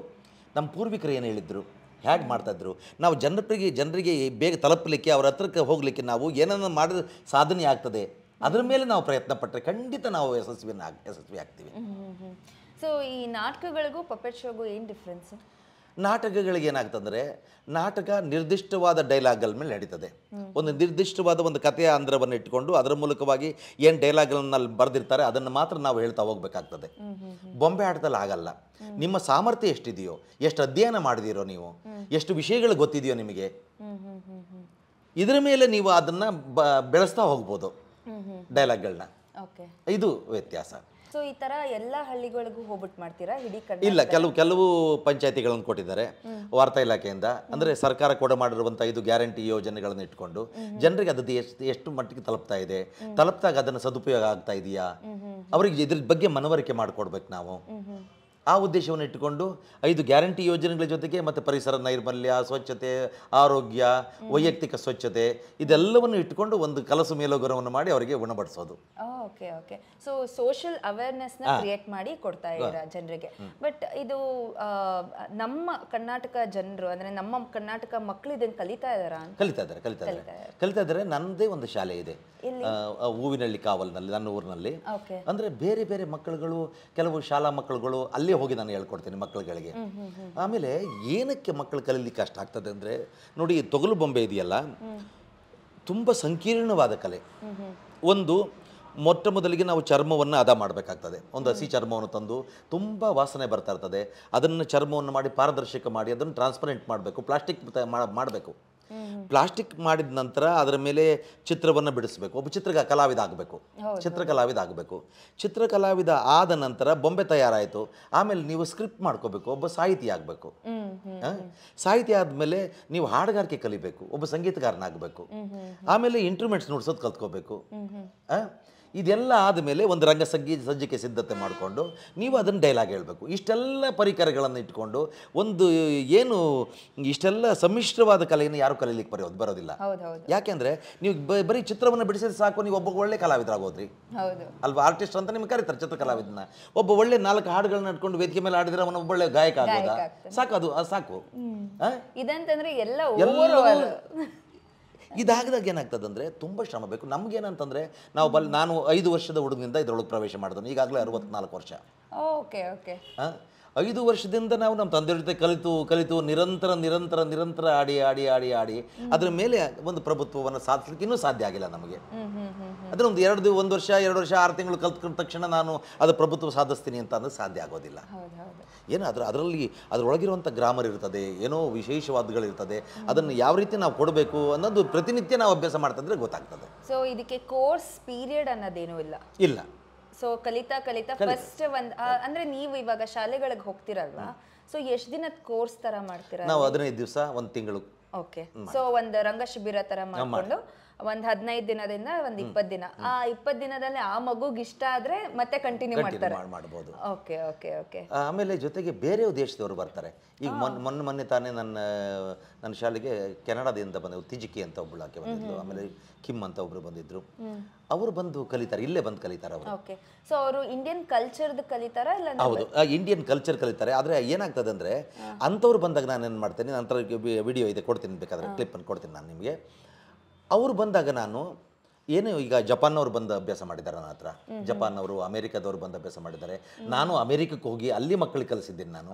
ನಮ್ಮ ಪೂರ್ವಿಕರು ಏನು ಹೇಳಿದ್ರು, ಹೇಗೆ ಮಾಡ್ತಾಯಿದ್ರು, ನಾವು ಜನರಿಗೆ ಬೇಗ ತಲುಪಲಿಕ್ಕೆ, ಅವ್ರ ಹತ್ರಕ್ಕೆ ಹೋಗಲಿಕ್ಕೆ ನಾವು ಏನನ್ನು ಮಾಡಿದ್ರೆ ಸಾಧನೆ ಆಗ್ತದೆ, ಅದರ ಮೇಲೆ ನಾವು ಪ್ರಯತ್ನ ಪಟ್ಟರೆ ಖಂಡಿತ ನಾವು ಯಶಸ್ವಿ ಆಗ್ತೀವಿ. ಸೊ ಈ ನಾಟಕಗಳಿಗೂ ಪಪೆಟ್ ಶೋಗೂ ಏನು ಡಿಫ್ರೆನ್ಸು? ನಾಟಕಗಳಿಗೆ ಏನಾಗ್ತಂದರೆ, ನಾಟಕ ನಿರ್ದಿಷ್ಟವಾದ ಡೈಲಾಗ್ಗಳ ಮೇಲೆ ನಡೀತದೆ. ಒಂದು ನಿರ್ದಿಷ್ಟವಾದ ಒಂದು ಕಥೆಯ ಅಂದ್ರವನ್ನು ಇಟ್ಕೊಂಡು ಅದರ ಮೂಲಕವಾಗಿ ಏನು ಡೈಲಾಗ್ಗಳನ್ನ ಬರೆದಿರ್ತಾರೆ ಅದನ್ನು ಮಾತ್ರ ನಾವು ಹೇಳ್ತಾ ಹೋಗ್ಬೇಕಾಗ್ತದೆ. ಬೊಂಬೆ ಆಟದಲ್ಲಿ ಆಗಲ್ಲ. ನಿಮ್ಮ ಸಾಮರ್ಥ್ಯ ಎಷ್ಟಿದೆಯೋ, ಎಷ್ಟು ಅಧ್ಯಯನ ಮಾಡಿದಿರೋ ನೀವು, ಎಷ್ಟು ವಿಷಯಗಳು ಗೊತ್ತಿದೆಯೋ ನಿಮಗೆ, ಇದರ ಮೇಲೆ ನೀವು ಅದನ್ನು ಬೆಳೆಸ್ತಾ ಹೋಗ್ಬೋದು ಡೈಲಾಗ್ಗಳನ್ನ. ಇದು ವ್ಯತ್ಯಾಸ. ಸೊ ಈ ಥರ ಎಲ್ಲ ಹಳ್ಳಿಗಳಿಗೂ ಹೋಗ್ಬಿಟ್ಟು ಮಾಡ್ತೀರಾ ಇಡೀ ಕಡೆ? ಇಲ್ಲ, ಕೆಲವು ಪಂಚಾಯತಿಗಳನ್ನು ಕೊಟ್ಟಿದ್ದಾರೆ ವಾರ್ತಾ ಇಲಾಖೆಯಿಂದ. ಅಂದರೆ ಸರ್ಕಾರ ಕೂಡ ಮಾಡಿರುವಂಥ 5 ಗ್ಯಾರಂಟಿ ಯೋಜನೆಗಳನ್ನು ಇಟ್ಕೊಂಡು ಜನರಿಗೆ ಅದು ಎಷ್ಟು ಮಟ್ಟಿಗೆ ತಲುಪ್ತಾಗ ಅದನ್ನು ಸದುಪಯೋಗ ಆಗ್ತಾ ಇದೆಯಾ, ಅವರಿಗೆ ಇದ್ರ ಬಗ್ಗೆ ಮನವರಿಕೆ ಮಾಡಿಕೊಡ್ಬೇಕು ನಾವು. ಆ ಉದ್ದೇಶವನ್ನು ಇಟ್ಟುಕೊಂಡು 5 ಗ್ಯಾರಂಟಿ ಯೋಜನೆಗಳ ಜೊತೆಗೆ ಮತ್ತು ಪರಿಸರ ನೈರ್ಮಲ್ಯ, ಸ್ವಚ್ಛತೆ, ಆರೋಗ್ಯ, ವೈಯಕ್ತಿಕ ಸ್ವಚ್ಛತೆ ಇದೆಲ್ಲವನ್ನು ಇಟ್ಟುಕೊಂಡು ಒಂದು ಕಲಸು ಮೇಲೋಗರವನ್ನು ಮಾಡಿ ಅವರಿಗೆ ಉಣಬಡಿಸೋದು. Okay okay. ಸೊ ಸೋಷಿಯಲ್ ಅವೇರ್ನೆಸ್ನ ಕ್ರಿಯೇಟ್ ಮಾಡಿ ಕೊಡ್ತಾ ಇದ್ದೀರಾ ಜನರಿಗೆ. ಬಟ್ ಇದು ನಮ್ಮ ಕರ್ನಾಟಕ ಜನರು ಅಂದರೆ ನಮ್ಮ ಕರ್ನಾಟಕ ಮಕ್ಕಳು ಇದನ್ನು ಕಲಿತಾ ಇದ್ದಾರಾ? ಕಲಿತಾ ಇದ್ದಾರೆ. ನನ್ನದೇ ಒಂದು ಶಾಲೆ ಇದೆ ಹೂವಿನಹಳ್ಳಿ ಕಾವಲ್ನಲ್ಲಿ, ನನ್ನ ಊರಿನಲ್ಲಿ. ಅಂದರೆ ಬೇರೆ ಬೇರೆ ಮಕ್ಕಳುಗಳು, ಕೆಲವು ಶಾಲಾ ಮಕ್ಕಳುಗಳು ಅಲ್ಲಿ ಹೋಗಿ ನಾನು ಹೇಳ್ಕೊಡ್ತೀನಿ ಮಕ್ಕಳುಗಳಿಗೆ. ಆಮೇಲೆ ಏನಕ್ಕೆ ಮಕ್ಕಳು ಕಲೀಲಿಕ್ಕೆ ಕಷ್ಟ ಆಗ್ತದೆ ಅಂದರೆ ನೋಡಿ, ತೊಗಲು ಬೊಂಬೆ ಇದೆಯಲ್ಲ, ತುಂಬ ಸಂಕೀರ್ಣವಾದ ಕಲೆ. ಒಂದು ಮೊಟ್ಟ ಮೊದಲಿಗೆ ನಾವು ಚರ್ಮವನ್ನು ಹದ ಮಾಡಬೇಕಾಗ್ತದೆ. ಒಂದು ಹಸಿ ಚರ್ಮವನ್ನು ತಂದು ತುಂಬ ವಾಸನೆ ಬರ್ತಾ ಇರ್ತದೆ, ಅದನ್ನು ಚರ್ಮವನ್ನು ಮಾಡಿ ಪಾರದರ್ಶಕ ಮಾಡಿ ಅದನ್ನು ಟ್ರಾನ್ಸ್ಪರೆಂಟ್ ಮಾಡಬೇಕು, ಪ್ಲಾಸ್ಟಿಕ್ ಮಾಡಬೇಕು. ಪ್ಲಾಸ್ಟಿಕ್ ಮಾಡಿದ ನಂತರ ಅದರ ಮೇಲೆ ಚಿತ್ರವನ್ನು ಬಿಡಿಸಬೇಕು. ಒಬ್ಬ ಕಲಾವಿದ ಆಗಬೇಕು, ಚಿತ್ರಕಲಾವಿದ ಆದ ನಂತರ ಬೊಂಬೆ ತಯಾರಾಯಿತು. ಆಮೇಲೆ ನೀವು ಸ್ಕ್ರಿಪ್ಟ್ ಮಾಡ್ಕೋಬೇಕು, ಒಬ್ಬ ಸಾಹಿತಿ ಆಗಬೇಕು. ಸಾಹಿತಿ ಆದಮೇಲೆ ನೀವು ಹಾಡುಗಾರಿಕೆ ಕಲಿಬೇಕು, ಒಬ್ಬ ಸಂಗೀತಗಾರನಾಗಬೇಕು. ಆಮೇಲೆ ಇಂಟ್ರೂಮೆಂಟ್ಸ್ ನುಡ್ಸೋದು ಕಲ್ತ್ಕೋಬೇಕು. ಇದೆಲ್ಲ ಆದಮೇಲೆ ಒಂದು ರಂಗ ಸಜ್ಜಿಕೆ ಸಿದ್ಧತೆ ಮಾಡಿಕೊಂಡು ನೀವು ಅದನ್ನು ಡೈಲಾಗ್ ಹೇಳಬೇಕು. ಇಷ್ಟೆಲ್ಲ ಪರಿಕರಗಳನ್ನು ಇಟ್ಕೊಂಡು ಒಂದು ಏನು ಇಷ್ಟೆಲ್ಲ ಸಮ್ಮಿಶ್ರವಾದ ಕಲೆಯನ್ನು ಯಾರು ಕಲೀಲಿಕ್ಕೆ ಬರೋದಿಲ್ಲ. ಯಾಕೆಂದರೆ ನೀವು ಬರೀ ಚಿತ್ರವನ್ನು ಬಿಡಿಸಿದ್ರೆ ಸಾಕು, ನೀವು ಒಬ್ಬ ಒಳ್ಳೆ ಕಲಾವಿದರಾಗೋದ್ರಿ ಅಲ್ವಾ? ಆರ್ಟಿಸ್ಟ್ ಅಂತ ನಿಮ್ಗೆ ಕರೀತಾರೆ ಚಿತ್ರಕಲಾವಿದನ. ಒಬ್ಬ ಒಳ್ಳೆ 4 ಹಾಡುಗಳನ್ನ ಇಟ್ಕೊಂಡು ವೇದಿಕೆ ಮೇಲೆ ಆಡಿದ್ರೆ ಅವನ ಒಬ್ಬ ಒಳ್ಳೆ ಗಾಯಕ ಆಗೋದಾ? ಸಾಕು, ಅದು ಸಾಕು. ಇದಾಗದಾಗ ಏನಾಗ್ತದೆ ಅಂದರೆ ತುಂಬ ಶ್ರಮ ಬೇಕು. ನಮಗೇನಂತಂದರೆ ನಾನು 5 ವರ್ಷದ ಹುಡುಗನಿಂದ ಇದರೊಳಗೆ ಪ್ರವೇಶ ಮಾಡಿದನು, ಈಗಾಗಲೇ 64 ವರ್ಷ. 5 ವರ್ಷದಿಂದ ನಾವು ನಮ್ಮ ತಂದೆಯ ಜೊತೆ ಕಲಿತು ನಿರಂತರ ಆಡಿ ಅದರ ಮೇಲೆ ಒಂದು ಪ್ರಭುತ್ವವನ್ನು ಸಾಧಿಸಲಿಕ್ಕೆ ಇನ್ನೂ ಸಾಧ್ಯ ಆಗಿಲ್ಲ ನಮಗೆ. ಅದರ ಒಂದು ವರ್ಷ 2 ವರ್ಷ 6 ತಿಂಗಳು ಕಲ್ತ್ಕೊಂಡ ತಕ್ಷಣ ನಾನು ಅದು ಪ್ರಭುತ್ವ ಸಾಧಿಸ್ತೀನಿ ಅಂತ ಅಂದ್ರೆ ಸಾಧ್ಯ ಆಗೋದಿಲ್ಲ. ಏನೋ ಅದರೊಳಗಿರುವಂಥ ಗ್ರಾಮರ್ ಇರ್ತದೆ, ಏನೋ ವಿಶೇಷವಾದಗಳಿರ್ತದೆ, ಅದನ್ನು ಯಾವ ರೀತಿ ನಾವು ಕೊಡಬೇಕು ಅನ್ನೋದು ಪ್ರತಿನಿತ್ಯ ನಾವು ಅಭ್ಯಾಸ ಮಾಡ್ತಿದ್ರೆ ಗೊತ್ತಾಗ್ತದೆ. ಸೊ ಇದಕ್ಕೆ ಕೋರ್ಸ್ ಪೀರಿಯಡ್ ಅನ್ನೋದೇನೂ ಇಲ್ಲ. ಸೊ ಕಲಿತಾ ಫಸ್ಟ್ ಅಂದ್ರೆ ನೀವು ಇವಾಗ ಶಾಲೆಗಳಿಗೆ ಹೋಗ್ತಿರಲ್ವಾ, ಸೊ ಎಷ್ಟು ದಿನದ ಕೋರ್ಸ್ ತರ ಮಾಡ್ತೀರಾ? ನಾವು 15 ದಿವಸ, 1 ತಿಂಗಳು. ಓಕೆ. ಸೊ ಒಂದು ರಂಗ ಶಿಬಿರ ತರ ಮಾಡ್ಕೊಂಡು ಒಂದು 15 ದಿನದಿಂದ ಒಂದು 20 ದಿನ, ಆ 20 ದಿನದಲ್ಲಿ ಆ ಮಗುಗೆ ಇಷ್ಟ ಆದ್ರೆ ಮತ್ತೆ ಕಂಟಿನ್ಯೂ ಮಾಡಬಹುದು. Okay okay okay. ಆಮೇಲೆ ಜೊತೆಗೆ ಬೇರೆ ದೇಶದವರು ಬರ್ತಾರೆ. ಈಗ ಮೊನ್ನೆ ತಾನೇ ನನ್ನ ಶಾಲೆಗೆ ಕೆನಡಾದಿಂದ ಬಂದ ತಿಜಿಕಿ ಅಂತ ಒಬ್ಬಳು ಆಕೆ ಬಂದಿದ್ರು, ಆಮೇಲೆ ಕಿಮ್ ಅಂತ ಒಬ್ರು ಬಂದಿದ್ರು. ಅವರು ಬಂದು ಕಲಿತಾರೆ, ಇಲ್ಲೇ ಬಂದು ಕಲಿತಾರೆ ಅವರು. ಓಕೆ. ಸೊ ಅವರು ಇಂಡಿಯನ್ ಕಲ್ಚರ್ದು ಕಲಿತಾರ? ಇಲ್ಲ, ಹೌದು, ಇಂಡಿಯನ್ ಕಲ್ಚರ್ ಕಲಿತಾರೆ. ಆದರೆ ಏನಾಗ್ತದೆ ಅಂದರೆ ಅಂಥವ್ರು ಬಂದಾಗ ನಾನು ಏನು ಮಾಡ್ತೇನೆ, ನಂತರ ವಿಡಿಯೋ ಇದೆ ಕೊಡ್ತೀನಿ, ಬೇಕಾದ್ರೆ ಕ್ಲಿಪ್ಪನ್ನು ಕೊಡ್ತೀನಿ ನಾನು ನಿಮಗೆ. ಅವರು ಬಂದಾಗ ನಾನು ಏನು, ಈಗ ಜಪಾನ್ನವ್ರು ಬಂದು ಅಭ್ಯಾಸ ಮಾಡಿದ್ದಾರೆ ನನ್ನ ಹತ್ರ, ಜಪಾನ್ನವರು, ಅಮೆರಿಕದವರು ಬಂದು ಅಭ್ಯಾಸ ಮಾಡಿದ್ದಾರೆ. ನಾನು ಅಮೆರಿಕಕ್ಕೆ ಹೋಗಿ ಅಲ್ಲಿ ಮಕ್ಕಳಿಗೆ ಕಲಿಸಿದ್ದೀನಿ ನಾನು.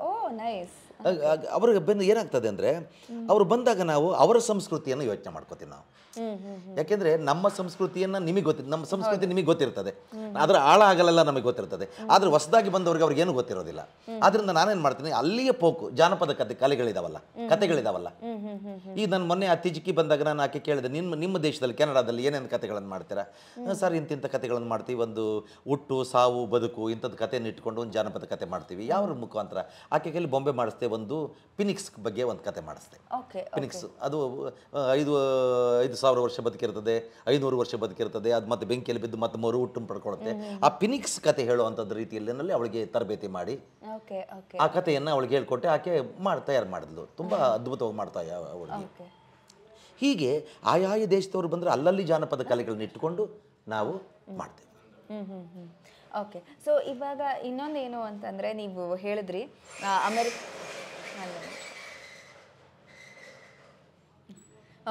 ಅವ್ರಿಗೆ ಬಂದು ಏನಾಗ್ತದೆ ಅಂದರೆ ಅವರು ಬಂದಾಗ ನಾವು ಅವರ ಸಂಸ್ಕೃತಿಯನ್ನು ಯೋಚನೆ ಮಾಡ್ಕೋತೀವಿ ನಾವು. ಯಾಕೆಂದರೆ ನಮ್ಮ ಸಂಸ್ಕೃತಿಯನ್ನು ನಮ್ಮ ಸಂಸ್ಕೃತಿ ನಿಮಗೆ ಗೊತ್ತಿರ್ತದೆ, ಅದರ ಆಳ ಆಗಲೆಲ್ಲ ನಮಗೆ ಗೊತ್ತಿರ್ತದೆ. ಆದರೆ ಹೊಸದಾಗಿ ಬಂದವ್ರಿಗೆ ಅವ್ರಿಗೇನು ಗೊತ್ತಿರೋದಿಲ್ಲ. ಆದ್ದರಿಂದ ನಾನೇನು ಮಾಡ್ತೀನಿ, ಅಲ್ಲಿಯೇ ಜಾನಪದ ಕಥೆಗಳಿದಾವಲ್ಲ. ಈಗ ನಾನು ಮೊನ್ನೆ ಆ ತಿಜಿಕಿ ಬಂದಾಗ ನಾನು ಆಕೆ ಕೇಳಿದೆ, ನಿಮ್ಮ ದೇಶದಲ್ಲಿ ಕೆನಡಾದಲ್ಲಿ ಏನೇನು ಕಥೆಗಳನ್ನು ಮಾಡ್ತೀರಾ? ಸರ್, ಇಂತಿಂಥ ಕಥೆಗಳನ್ನು ಮಾಡ್ತೀವಿ, ಒಂದು ಹುಟ್ಟು ಸಾವು ಬದುಕು ಇಂಥದ್ದು ಕಥೆಯನ್ನು ಇಟ್ಕೊಂಡು ಒಂದು ಜಾನಪದ ಕಥೆ ಮಾಡ್ತೀವಿ. ಯಾವ ಮುಖಾಂತರ ಆಕೆ ಕೈಲಿ ಬೊಂಬೆ ಮಾಡಿಸ್ದೆ, ಒಂದು ಪಿನಿಕ್ಸ್ ಬಗ್ಗೆ ಒಂದು ಕತೆ ಮಾಡಿಸ್ದೆ. ಪಿನಿಕ್ಸ್ ಅದು 5,000 ವರ್ಷ ಬದುಕಿರ್ತದೆ, 500 ವರ್ಷ ಬದುಕಿರ್ತದೆ. ಅದು ಮತ್ತೆ ಬೆಂಕಿಯಲ್ಲಿ ಬಿದ್ದು ಮತ್ತೆ ಮರು ಹುಟ್ಟು ಪಡ್ಕೊಳ್ಳುತ್ತೆ. ಆ ಪಿನಿಕ್ಸ್ ಕತೆ ಹೇಳುವಂಥದ್ದು ರೀತಿಯಲ್ಲಿ ಅವಳಿಗೆ ತರಬೇತಿ ಮಾಡಿ ಆ ಕಥೆಯನ್ನು ಅವಳಿಗೆ ಹೇಳ್ಕೊಟ್ಟೆ. ಆಕೆ ತಯಾರು ಮಾಡಿದ್ಲು, ತುಂಬ ಅದ್ಭುತವಾಗಿ ಮಾಡ್ತಾ ಅವಳಿಗೆ. ಹೀಗೆ ಆಯಾಯ ದೇಶದವರು ಬಂದರೆ ಅಲ್ಲಲ್ಲಿ ಜಾನಪದ ಕಲೆಗಳನ್ನ ಇಟ್ಟುಕೊಂಡು ನಾವು ಮಾಡ್ತೇವೆ. ಓಕೆ. ಸೊ ಇವಾಗ ಇನ್ನೊಂದೇನು ಅಂತಂದರೆ, ನೀವು ಹೇಳಿದ್ರಿ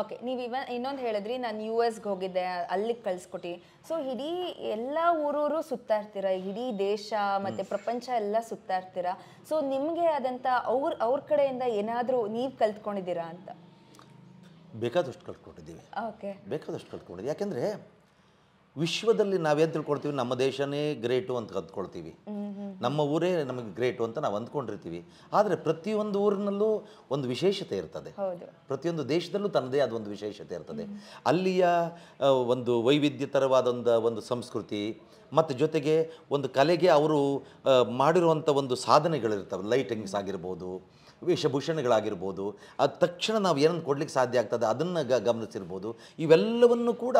ಓಕೆ, ನೀವು ಇನ್ನೊಂದು ಹೇಳಿದ್ರಿ, ನಾನು US ಹೋಗಿದ್ದೆ, ಅಲ್ಲಿಗೆ ಕಳಿಸ್ಕೊಟ್ಟು. ಸೊ ಇಡೀ ಎಲ್ಲ ಊರೂರು ಸುತ್ತಾ ಇರ್ತೀರ, ಇಡೀ ದೇಶ ಮತ್ತು ಪ್ರಪಂಚ ಎಲ್ಲ ಸುತ್ತಾ ಇರ್ತೀರ. ಸೊ ನಿಮಗೆ ಆದಂಥ ಅವ್ರ ಕಡೆಯಿಂದ ಏನಾದರೂ ನೀವು ಕಲ್ತ್ಕೊಂಡಿದ್ದೀರಾ ಅಂತ? ಬೇಕಾದಷ್ಟು ಕಲ್ತ್ಕೊಂಡಿದ್ದೀವಿ. ಓಕೆ, ಬೇಕಾದಷ್ಟು ಕಲ್ತ್ಕೊಂಡಿದ್ದೀವಿ. ಯಾಕೆಂದರೆ ವಿಶ್ವದಲ್ಲಿ ನಾವೇನು ತಿಳ್ಕೊಳ್ತೀವಿ, ನಮ್ಮ ದೇಶನೇ ಗ್ರೇಟು ಅಂತ ಕಲ್ತ್ಕೊಳ್ತೀವಿ, ನಮ್ಮ ಊರೇ ನಮಗೆ ಗ್ರೇಟು ಅಂತ ನಾವು ಅಂದ್ಕೊಂಡಿರ್ತೀವಿ. ಆದರೆ ಪ್ರತಿಯೊಂದು ಊರಿನಲ್ಲೂ ಒಂದು ವಿಶೇಷತೆ ಇರ್ತದೆ, ಪ್ರತಿಯೊಂದು ದೇಶದಲ್ಲೂ ತನ್ನದೇ ಆದ ಒಂದು ವಿಶೇಷತೆ ಇರ್ತದೆ. ಅಲ್ಲಿಯ ಒಂದು ವೈವಿಧ್ಯತರವಾದ ಒಂದು ಸಂಸ್ಕೃತಿ ಮತ್ತು ಜೊತೆಗೆ ಒಂದು ಕಲೆಗೆ ಅವರು ಮಾಡಿರುವಂಥ ಒಂದು ಸಾಧನೆಗಳಿರ್ತವೆ. ಲೈಟಿಂಗ್ಸ್ ಆಗಿರ್ಬೋದು, ವೇಷಭೂಷಣಗಳಾಗಿರ್ಬೋದು, ಅದು ತಕ್ಷಣ ನಾವು ಏನನ್ನು ಕೊಡ್ಲಿಕ್ಕೆ ಸಾಧ್ಯ ಆಗ್ತದೆ ಅದನ್ನು ಗಮನಿಸಿರ್ಬೋದು. ಇವೆಲ್ಲವನ್ನು ಕೂಡ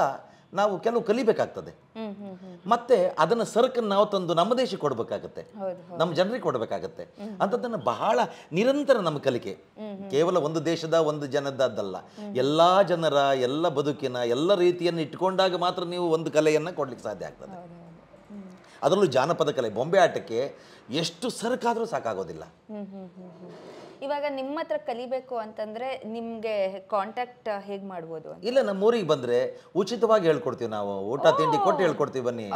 ನಾವು ಕೆಲವು ಕಲಿಬೇಕಾಗ್ತದೆ. ಮತ್ತೆ ಅದನ್ನು ಸರಕನ್ನು ನಾವು ತಂದು ನಮ್ಮ ದೇಶಕ್ಕೆ ಕೊಡಬೇಕಾಗತ್ತೆ, ನಮ್ಮ ಜನರಿಗೆ ಕೊಡಬೇಕಾಗತ್ತೆ. ಅಂಥದ್ದನ್ನು ಬಹಳ ನಿರಂತರ ನಮ್ಮ ಕಲಿಕೆ, ಕೇವಲ ಒಂದು ದೇಶದ ಒಂದು ಜನದದ್ದಲ್ಲ, ಎಲ್ಲ ಜನರ ಎಲ್ಲ ಬದುಕಿನ ಎಲ್ಲ ರೀತಿಯನ್ನು ಇಟ್ಕೊಂಡಾಗ ಮಾತ್ರ ನೀವು ಒಂದು ಕಲೆಯನ್ನು ಕೊಡ್ಲಿಕ್ಕೆ ಸಾಧ್ಯ ಆಗ್ತದೆ. ಅದರಲ್ಲೂ ಜಾನಪದ ಕಲೆ, ಬೊಂಬೆ ಆಟಕ್ಕೆ ಎಷ್ಟು ಸರಕಾದರೂ ಸಾಕಾಗೋದಿಲ್ಲ. ಇವಾಗ ನಿಮ್ಮ ಹತ್ರ ಕಲಿಬೇಕು ಅಂತಂದ್ರೆ ನಿಮ್ಗೆ ಕಾಂಟ್ಯಾಕ್ಟ್ ಹೇಗೆ ಮಾಡ್ಬೋದು? ಇಲ್ಲ, ನಮ್ಮ ಊರಿಗೆ ಬಂದ್ರೆ ಉಚಿತವಾಗಿ ಹೇಳ್ಕೊಡ್ತೀವಿ ನಾವು. ಊಟ ತಿಂಡಿ ಕೊಟ್ಟು ಹೇಳ್ಕೊಡ್ತೀವಿ, ಬನ್ನಿ.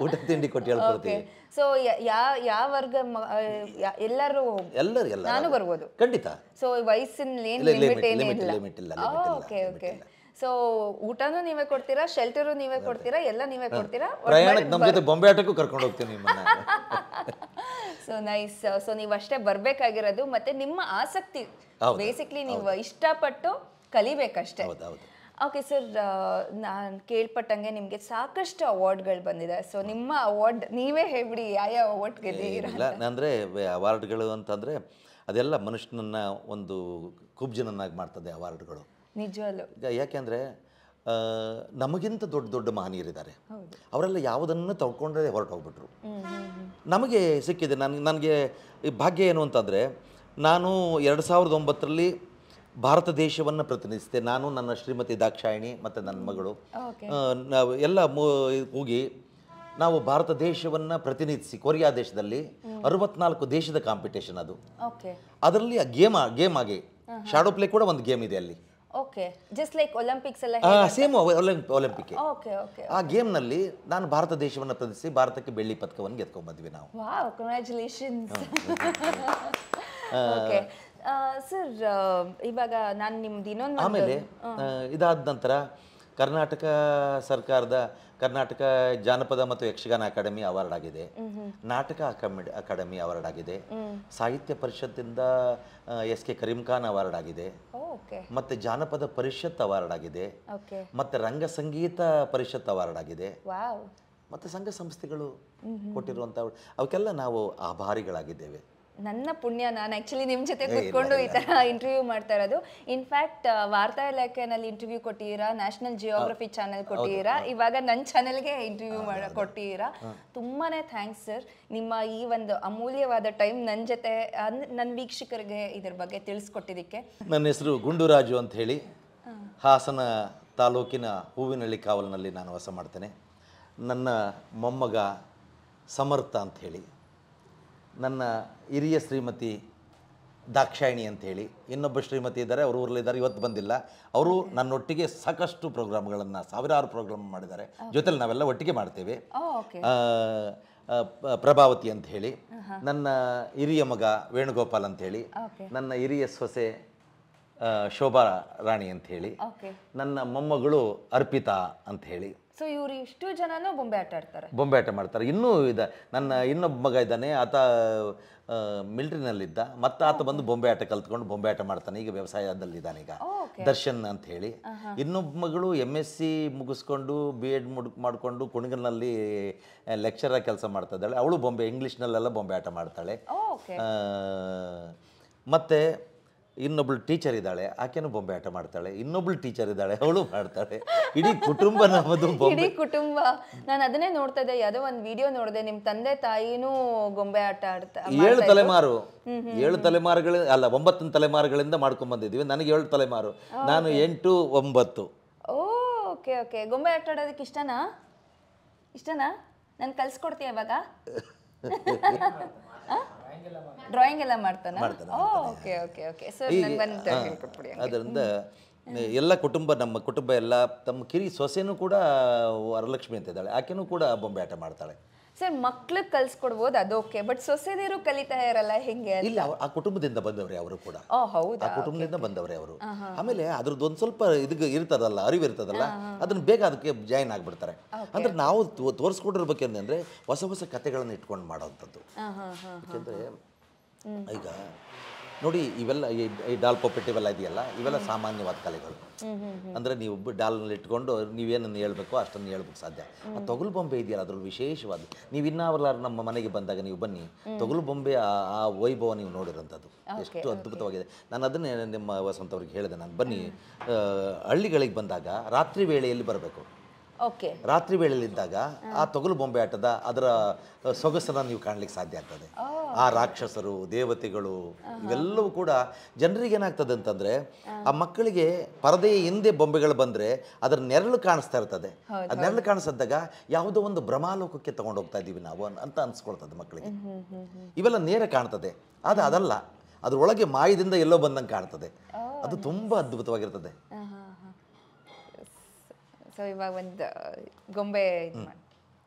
ಊಟ ತಿಂಡಿ ಕೊಟ್ಟು ಹೇಳ್ಕೊಡ್ತೀವಿ. ಸೊ ಯಾವ ವರ್ಗ ಎಲ್ಲರೂ ನಾನು ಬರ್ಬೋದು ಖಂಡಿತ. ಸೊ ವಯಸ್ಸಿನ ಲಿಮಿಟ್ ಇಲ್ಲ. Okay okay. ಸೊ ಊಟನೂ ನೀವೇ ಕೊಡ್ತೀರಾ, ಶೆಲ್ಟರು ನೀವೇ ಕೊಡ್ತೀರಾ, ಎಲ್ಲ ನೀವೇ ಕೊಡ್ತೀರಾ. ಪ್ರಯಾಣಕ್ಕೆ ನಮ್ಮ ಜೊತೆ ಬೊಂಬೆ ಆಟಕ್ಕೂ ಕರ್ಕೊಂಡು ಹೋಗ್ತೀವಿ ನಿಮ್ಮನ್ನ. So nice. ಸೊ ನೀವು ಅಷ್ಟೇ ಬರ್ಬೇಕಾಗಿರೋದು, ಮತ್ತೆ ನಿಮ್ಮ ಆಸಕ್ತಿ, ಬೇಸಿಕ್ಲಿ ನೀವು ಇಷ್ಟಪಟ್ಟು ಕಲಿಬೇಕಷ್ಟೇ. ಓಕೆ ಸರ್, ನಾನು ಕೇಳ್ಪಟ್ಟಂಗೆ ನಿಮಗೆ ಸಾಕಷ್ಟು ಅವಾರ್ಡ್ಗಳು ಬಂದಿದೆ. ಸೊ ನಿಮ್ಮ ಅವಾರ್ಡ್ ನೀವೇ ಹೇಳ್ಬಿಡಿ, ಯಾವ ಅವಾರ್ಡ್ ಗೆದ್ದಿದ್ದೀರಾ? ಇಲ್ಲ, ಅಂದರೆ ಅವಾರ್ಡ್ಗಳು ಅಂತಂದರೆ ಅದೆಲ್ಲ ಮನುಷ್ಯನನ್ನು ಒಂದು ಕುಬ್ಜನನ್ನಾಗಿ ಮಾಡ್ತದೆ ಅವಾರ್ಡ್ಗಳು, ನಿಜವಲ್ಲೂ. ಯಾಕೆಂದರೆ ನಮಗಿಂತ ದೊಡ್ಡ ದೊಡ್ಡ ಮಹನೀಯರಿದ್ದಾರೆ, ಅವರೆಲ್ಲ ಯಾವುದನ್ನು ತಗೊಂಡ್ರೆ ಹೊರಟೋಗ್ಬಿಟ್ರು. ನಮಗೆ ಸಿಕ್ಕಿದೆ. ನನಗೆ ಭಾಗ್ಯ ಏನು ಅಂತಂದರೆ, ನಾನು 2009ರಲ್ಲಿ ಭಾರತ ದೇಶವನ್ನು ಪ್ರತಿನಿಧಿಸಿದೆ. ನಾನು, ನನ್ನ ಶ್ರೀಮತಿ ದಾಕ್ಷಾಯಿಣಿ ಮತ್ತು ನನ್ನ ಮಗಳು ನಾವು ಎಲ್ಲ ಹೋಗಿ ನಾವು ಭಾರತ ದೇಶವನ್ನು ಪ್ರತಿನಿಧಿಸಿ ಕೊರಿಯಾ ದೇಶದಲ್ಲಿ 64 ದೇಶದ ಕಾಂಪಿಟೇಷನ್ ಅದು. ಅದರಲ್ಲಿ ಗೇಮ್ ಆಗಿ ಶಾಡೋ ಪ್ಲೇ ಕೂಡ ಒಂದು ಗೇಮ್ ಇದೆ ಅಲ್ಲಿ. ಓಕೆ, ಜಸ್ಟ್ ಲೈಕ್ ಒಲಿಂಪಿಕ್ಸ್ ಎಲ್ಲ ಸೇಮ್ ಒಲಿಂಪಿಕ್. ಆ ಗೇಮ್ನಲ್ಲಿ ನಾನು ಭಾರತ ದೇಶವನ್ನು ಪ್ರತಿನಿಧಿಸಿ ಭಾರತಕ್ಕೆ ಬೆಳ್ಳಿ ಪದಕವನ್ನು ಗೆದ್ಕೊಂಡ್ಬಂದ್ವಿ ನಾವು. Wow, congratulations. ಓಕೆ ಸರ್, ಇವಾಗ ನಾನು ನಿಮ್ದು ಇನ್ನೊಂದು ಆಮೇಲೆ ಇದಾದ ನಂತರ ಕರ್ನಾಟಕ ಸರ್ಕಾರದ ಕರ್ನಾಟಕ ಜಾನಪದ ಮತ್ತು ಯಕ್ಷಗಾನ ಅಕಾಡೆಮಿ ಅವಾರ್ಡ್ ಆಗಿದೆ, ನಾಟಕ ಅಕಾಡೆಮಿ ಅವಾರ್ಡ್ ಆಗಿದೆ, ಸಾಹಿತ್ಯ ಪರಿಷತ್ತಿಂದ S K Karim Khan award ಆಗಿದೆ, ಮತ್ತೆ ಜಾನಪದ ಪರಿಷತ್ ಅವಾರ್ಡ್ ಆಗಿದೆ, ಮತ್ತೆ ರಂಗ ಸಂಗೀತ ಪರಿಷತ್ ಅವಾರ್ಡ್ ಆಗಿದೆ, ಮತ್ತೆ ಸಂಘ ಸಂಸ್ಥೆಗಳು ಕೊಟ್ಟಿರುವಂಥ ಅವಕ್ಕೆಲ್ಲ ನಾವು ಆಭಾರಿಗಳಾಗಿದ್ದೇವೆ. ನನ್ನ ಪುಣ್ಯ, ನಾನು ಆ್ಯಕ್ಚುಲಿ ನಿಮ್ಮ ಜೊತೆ ಕೂತ್ಕೊಂಡು ಈ ಥರ ಇಂಟರ್ವ್ಯೂ ಮಾಡ್ತಾ ಇರೋದು. ಇನ್ಫ್ಯಾಕ್ಟ್ ವಾರ್ತಾ ಇಲಾಖೆನಲ್ಲಿ ಇಂಟರ್ವ್ಯೂ ಕೊಟ್ಟಿದ್ದೀರಾ, ನ್ಯಾಷನಲ್ ಜಿಯೋಗ್ರಫಿ ಚಾನೆಲ್ ಕೊಟ್ಟಿದ್ದೀರಾ, ಇವಾಗ ನನ್ನ ಚಾನೆಲ್ಗೆ ಇಂಟರ್ವ್ಯೂ ಕೊಟ್ಟಿದ್ದೀರಾ. ತುಂಬಾ ಥ್ಯಾಂಕ್ಸ್ ಸರ್, ನಿಮ್ಮ ಈ ಒಂದು ಅಮೂಲ್ಯವಾದ ಟೈಮ್ ನನ್ನ ಜೊತೆ ನನ್ನ ವೀಕ್ಷಕರಿಗೆ ಇದ್ರ ಬಗ್ಗೆ ತಿಳಿಸ್ಕೊಟ್ಟಿದ್ದಕ್ಕೆ. ನನ್ನ ಹೆಸರು ಗುಂಡುರಾಜು ಅಂತ ಹೇಳಿ, ಹಾಸನ ತಾಲೂಕಿನ ಹೂವಿನಹಳ್ಳಿ ಕಾವಲಿನಲ್ಲಿ ನಾನು ವಾಸ ಮಾಡ್ತೇನೆ. ನನ್ನ ಮೊಮ್ಮಗ ಸಮರ್ಥ ಅಂತ ಹೇಳಿ, ನನ್ನ ಹಿರಿಯ ಶ್ರೀಮತಿ ದಾಕ್ಷಾಯಿಣಿ ಅಂಥೇಳಿ, ಇನ್ನೊಬ್ಬ ಶ್ರೀಮತಿ ಇದ್ದಾರೆ, ಅವರು ಊರಲ್ಲಿದ್ದಾರೆ, ಇವತ್ತು ಬಂದಿಲ್ಲ. ಅವರು ನನ್ನೊಟ್ಟಿಗೆ ಸಾಕಷ್ಟು ಪ್ರೋಗ್ರಾಮ್ಗಳನ್ನು, ಸಾವಿರಾರು ಪ್ರೋಗ್ರಾಮ್ ಮಾಡಿದ್ದಾರೆ, ಜೊತೆಲಿ ನಾವೆಲ್ಲ ಒಟ್ಟಿಗೆ ಮಾಡ್ತೇವೆ. ಪ್ರಭಾವತಿ ಅಂತ ಹೇಳಿ, ನನ್ನ ಹಿರಿಯ ಮಗ ವೇಣುಗೋಪಾಲ್ ಅಂಥೇಳಿ, ನನ್ನ ಹಿರಿಯ ಸೊಸೆ ಶೋಭಾ ರಾಣಿ ಅಂಥೇಳಿ, ನನ್ನ ಮೊಮ್ಮಗಳು ಅರ್ಪಿತಾ ಅಂಥೇಳಿ. ಸೊ ಇವರು ಇಷ್ಟು ಜನನೂ ಬೊಂಬೆ ಆಟ ಆಡ್ತಾರೆ, ಬೊಂಬೆ ಆಟ ಮಾಡ್ತಾರೆ. ಇನ್ನೂ ನನ್ನ ಇನ್ನೊಬ್ಬ ಮಗ ಇದ್ದಾನೆ, ಆತ ಮಿಲಿಟ್ರಿನಲ್ಲಿದ್ದ, ಮತ್ತು ಆತ ಬಂದು ಬೊಂಬೆ ಆಟ ಕಲ್ತ್ಕೊಂಡು ಬೊಂಬೆ ಆಟ ಮಾಡ್ತಾನೆ, ಈಗ ವ್ಯವಸಾಯದಲ್ಲಿದ್ದಾನೆ ಈಗ, ದರ್ಶನ್ ಅಂತ ಹೇಳಿ. ಇನ್ನೊಬ್ಬ ಮಗಳು MSc ಮುಗಿಸ್ಕೊಂಡು BEd ಮಾಡಿಕೊಂಡು ಕುಣಿಗಲ್ನಲ್ಲಿ ಲೆಕ್ಚರಾಗಿ ಕೆಲಸ ಮಾಡ್ತಾ ಇದ್ದಾಳೆ. ಅವಳು ಇಂಗ್ಲೀಷ್ನಲ್ಲೆಲ್ಲ ಬೊಂಬೆ ಆಟ ಮಾಡ್ತಾಳೆ. ಮತ್ತು ಇನ್ನೊಬ್ಳು ಟೀಚರ್ ಇದ್ದಾಳೆ, ಆಕೆನೂ ಬೊಂಬೆ ಆಟ ಮಾಡ್ತಾಳೆ. ಇನ್ನೊಬ್ಳು ಟೀಚರ್ ಇದ್ದಾಳೆ, ಅವಳು ಮಾಡ್ತಾಳೆ. ಇಡೀ ಕುಟುಂಬ ನಮ್ಮದು, ಇಡೀ ಕುಟುಂಬ. ನಾನು ಅದನ್ನೇ ನೋಡ್ತಾ ಇದ್ದೆ, ಯಾವುದೋ ಒಂದು ವಿಡಿಯೋ ನೋಡಿದೆ, ನಿಮ್ಮ ತಂದೆ ತಾಯಿನೂ ಗೊಂಬೆ ಆಟ ಆಡ್ತಾ 7 ತಲೆಮಾರುಗಳ ಅಲ್ಲ 9 ತಲೆಮಾರುಗಳಿಂದ ಮಾಡ್ಕೊಂಡ್ ಬಂದಿದ್ದೀವಿ. ನನಗೆ 7 ತಲೆಮಾರು, ನಾನು 8, 9. Okay okay. ಗೊಂಬೆ ಆಟ ಆಡೋದಕ್ಕೆ ಇಷ್ಟನಾ? ನಾನು ಕಲ್ಸ್ಕೊಡ್ತೀಯ ಇವಾಗ? ಡ್ರಾಯಿಂಗ್ ಎಲ್ಲ ಮಾಡ್ತಾನೆ. Okay okay okay. ಸೊ ಅದರಿಂದ ಎಲ್ಲ ಕುಟುಂಬ, ನಮ್ಮ ಕುಟುಂಬ ಎಲ್ಲ, ತಮ್ಮ ಕಿರಿ ಸೊಸೆನೂ ಕೂಡ ವರಲಕ್ಷ್ಮಿ ಅಂತ ಇದ್ದಾಳೆ, ಆಕೆನೂ ಕೂಡ ಬೊಂಬೆ ಆಟ ಮಾಡ್ತಾಳೆ. ಸರ್, ಮಕ್ಳಿಗೆ ಕಲ್ಸ್ಕೊಡ್ಬೋದು, ಅದೋಕೆ, ಬಟ್ ಸೊಸೆದಿರು ಕಲಿತಾ ಇರಲ್ಲ, ಹೆಂಗೆ? ಇಲ್ಲ, ಆ ಕುಟುಂಬದಿಂದ ಬಂದವ್ರೆ ಅವರು ಕೂಡ, ಆ ಕುಟುಂಬದಿಂದ ಬಂದವ್ರೆ ಅವರು. ಆಮೇಲೆ ಅದ್ರದ್ದು ಒಂದು ಸ್ವಲ್ಪ ಇರ್ತದಲ್ಲ, ಅರಿವು ಇರ್ತದಲ್ಲ, ಅದನ್ನ ಬೇಗ ಅದಕ್ಕೆ ಜಾಯಿನ್ ಆಗ್ಬಿಡ್ತಾರೆ. ಅಂದ್ರೆ ನಾವು ತೋರಿಸ್ಕೊಂಡಿರ್ಬೇಕಂದ್ರೆ ಹೊಸ ಹೊಸ ಕಥೆಗಳನ್ನು ಇಟ್ಕೊಂಡು ಮಾಡೋವಂಥದ್ದು. ಯಾಕೆಂದರೆ ಈಗ ನೋಡಿ ಇವೆಲ್ಲ ಈ ಡಾಲ್ ಪೊಪೆಟ್ ಇವೆಲ್ಲ ಇದೆಯಲ್ಲ, ಇವೆಲ್ಲ ಸಾಮಾನ್ಯವಾದ ಕಲೆಗಳು. ಅಂದರೆ ನೀವು ಡಾಲ್ನಲ್ಲಿ ಇಟ್ಕೊಂಡು ನೀವೇನನ್ನು ಹೇಳ್ಬೇಕು ಅಷ್ಟನ್ನು ಹೇಳ್ಬೇಕು ಸಾಧ್ಯ. ಆ ತೊಗಲು ಬೊಂಬೆ ಇದೆಯಲ್ಲ ಅದ್ರಲ್ಲಿ ವಿಶೇಷವಾದ, ನೀವು ಇನ್ನಾವಲ್ಲಾರು ನಮ್ಮ ಮನೆಗೆ ಬಂದಾಗ ನೀವು ಬನ್ನಿ, ತೊಗಲು ಬೊಂಬೆ ಆ ವೈಭವ ನೀವು ನೋಡಿರೋಂಥದ್ದು ಎಷ್ಟು ಅದ್ಭುತವಾಗಿದೆ. ನಾನು ಅದನ್ನೇ ನಿಮ್ಮ ವಸಂತ ಅವ್ರಿಗೆ ಹೇಳಿದೆ, ನಾನು ಬನ್ನಿ ಹಳ್ಳಿಗಳಿಗೆ ಬಂದಾಗ ರಾತ್ರಿ ವೇಳೆಯಲ್ಲಿ ಬರಬೇಕು. ಓಕೆ, ರಾತ್ರಿ ವೇಳೆಯಲ್ಲಿದ್ದಾಗ ಆ ತೊಗಲು ಬೊಂಬೆ ಆಟದ ಅದರ ಸೊಗಸನ್ನು ನೀವು ಕಾಣಲಿಕ್ಕೆ ಸಾಧ್ಯ ಆಗ್ತದೆ. ಆ ರಾಕ್ಷಸರು, ದೇವತೆಗಳು ಇವೆಲ್ಲವೂ ಕೂಡ ಜನರಿಗೆ ಏನಾಗ್ತದೆ ಅಂತಂದರೆ, ಆ ಮಕ್ಕಳಿಗೆ ಪರದೆಯ ಹಿಂದೆ ಬೊಂಬೆಗಳು ಬಂದರೆ ಅದರ ನೆರಳು ಕಾಣಿಸ್ತಾ ಇರ್ತದೆ. ಆ ನೆರಳು ಕಾಣಿಸಿದಾಗ ಯಾವುದೋ ಒಂದು ಭ್ರಮಾಲೋಕಕ್ಕೆ ತಗೊಂಡು ಹೋಗ್ತಾ ಇದ್ದೀವಿ ನಾವು ಅಂತ ಅನ್ಸ್ಕೊಳ್ತದೆ ಮಕ್ಕಳಿಗೆ. ಇವೆಲ್ಲ ನೇರ ಕಾಣ್ತದೆ, ಅದಲ್ಲ, ಅದರೊಳಗೆ ಮಾಯದಿಂದ ಎಲ್ಲೋ ಬಂದಂಗೆ ಕಾಣ್ತದೆ. ಅದು ತುಂಬ ಅದ್ಭುತವಾಗಿರ್ತದೆ. ಸೊ ಇವಾಗ ಒಂದು ಗೊಂಬೆ